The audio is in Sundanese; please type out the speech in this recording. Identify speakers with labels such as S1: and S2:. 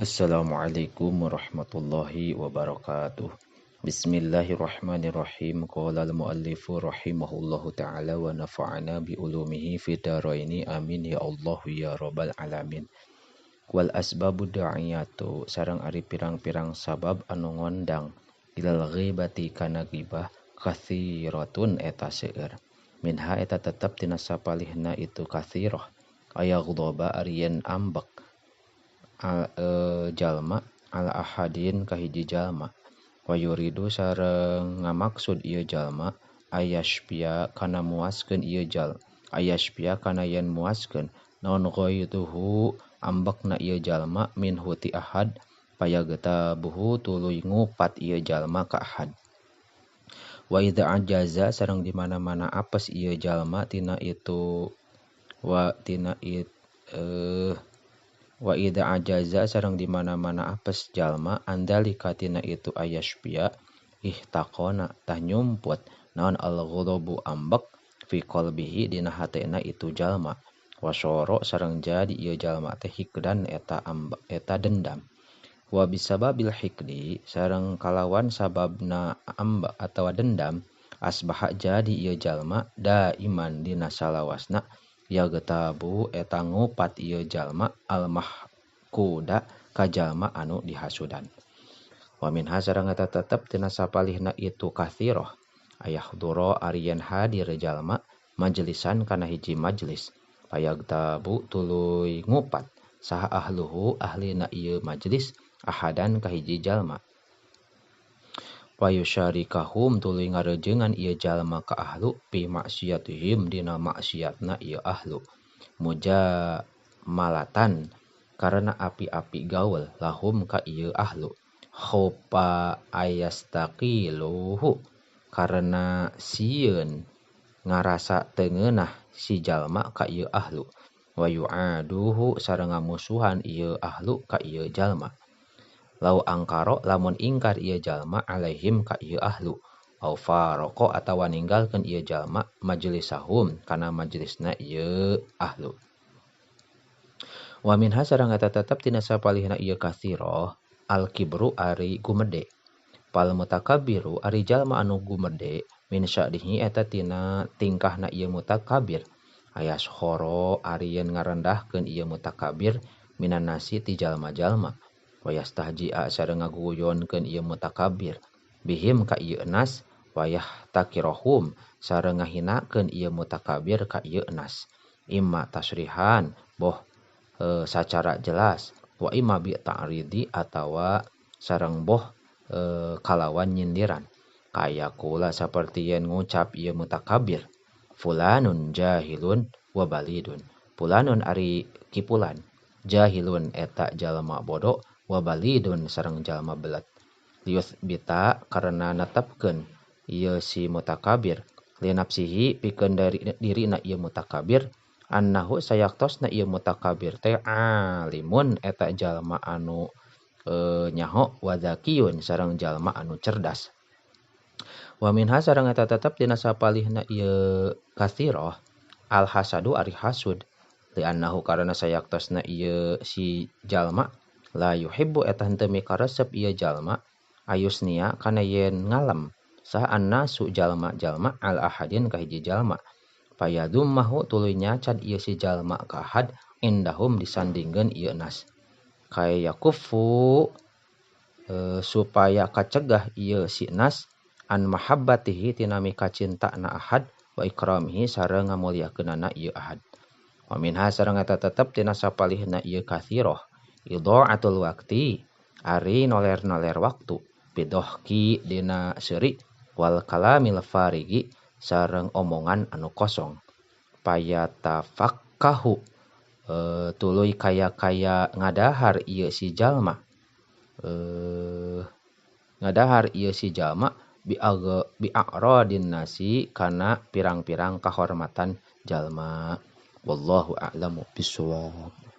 S1: Assalamualaikum warahmatullahi wabarakatuh. Bismillahirrahmanirrahim. Qala al-muallifu rahimahullahu ta'ala wa nafa'ana bi ulumihi fid dharaini amin ya Allah ya rabbal alamin. Wal asbabu da'iyatu sareng ari pirang-pirang sabab anu ngondang ilal ghibati kana ghibah kathiratun eta seueur. Minha eta tetep tina sapalihna itu kathirah aya ghadaba arieun ambek jalma ala ahadin kahiji jalma wa yuridu sareng ngamaksud ieu jalma ayashpia kana muaskeun ieu ayashpia kana yen muaskeun naon ghaituhu ambekna ieu jalma min huti ahad payageta buhu tuluy ngupat ieu jalma ka ahad wa idza ajaza sareng di mana-mana apes ieu jalma tina itu wa idza ajaza sareng di mana-mana apes jalma andalika tina itu ayashpia ihtaqona tah nyumput naon al-ghadabu ambek fi qalbihi dina hatena itu jalma wasoro sareng jadi ieu jalma teh hikdan eta dendam wa bisababil hikdi sareng kalawan sababna ambek atawa dendam asbaha jadi ieu jalma daiman dina salawasna ya getabu eta ngupat ieu jalma al mahkuda ka jalma anu dihasudan wa min hasarang eta tetep tina sapalihna itu kathirah ayahduro arieun hadir jalma majlisan kana hiji majlis payagtabu tuluy ngupat saha ahluhu ahlina ieu majlis ahadan ka hiji jalma payusyarikahum tuluy ngarejengan ieu jalma ka ahlu pi maksiatihim dina maksiatna ieu ahlu muja malatan karena api-api gaul lahum ka ieu ahlu khopa ayastaqiluhu karena sieun ngarasa teu ngeunah si jalma ka ieu ahlu wa yu'aduhu sareng ngamusuhan ieu ahlu ka ieu jalma lau angkaro lamun ingkar ieu jalma alaihim ka ieu ahlu au faraqo atawa ninggalkeun ieu jalma majlisahum kana majlisna ieu ahlu wa min hasarang eta tetep tina sapalihna ieu kathiro al kibru ari gumede pal mutakabbiru ari jalma anu gumede min sya'dihi eta tina tingkahna ieu mutakabir ayashkhoro ari yen ngarendahkeun ieu mutakabir minan nasi ti jalma-jalma wa yastahji'a sareng ngaguyonkeun ieu mutakabir bihim ka ieu nas wa yahtakirohum sareng ngahinakeun ieu mutakabir ka ieu nas imma tasrihan boh sacara jelas wa imma bi ta'ridi atawa sareng boh kalawan nyindiran kaya kula saperti yen ngucap ieu mutakabir fulanun jahilun wa balidun fulanun ari kipulan jahilun eta jalma bodoh wa balidun sareng jalma belet lius bita karena netepkeun ieu si mutakabir li nafsihi pikeun dari dirina ieu mutakabir annahu sayaktosna ieu mutakabir teh alimun eta jalma anu nyaho wa zakiyun sareng jalma anu cerdas wa minha sareng eta tetep dina sapalihna ieu kathirah al hasadu ari hasud li annahu karana sayaktosna ieu si jalma la yuhibbu eta henteu mikaresep ieu jalma ayusnia kana yen ngalem saha annasu jalma-jalma al ahadin ka hiji jalma payadummahu tuluy nyacad ieu si jalma ka ahad indahum disandingkeun ieu nas kaya yakufu supaya kacegah ieu si nas an mahabbatihi tina mika cintana ahad wa ikramihi sareng ngamuliakeunana ieu ahad wa minha sareng eta tetep tina sapalihna ieu kathirah idha'atul waqti ari noler-noler waktu bidohki dina seuri wal kalamil farigi sareng omongan anu kosong payatafakkahu tuluy kaya ngadahar ieu si jalma bi a'radin nasi kana pirang-pirang kahormatan jalma wallahu a'lamu bishawab.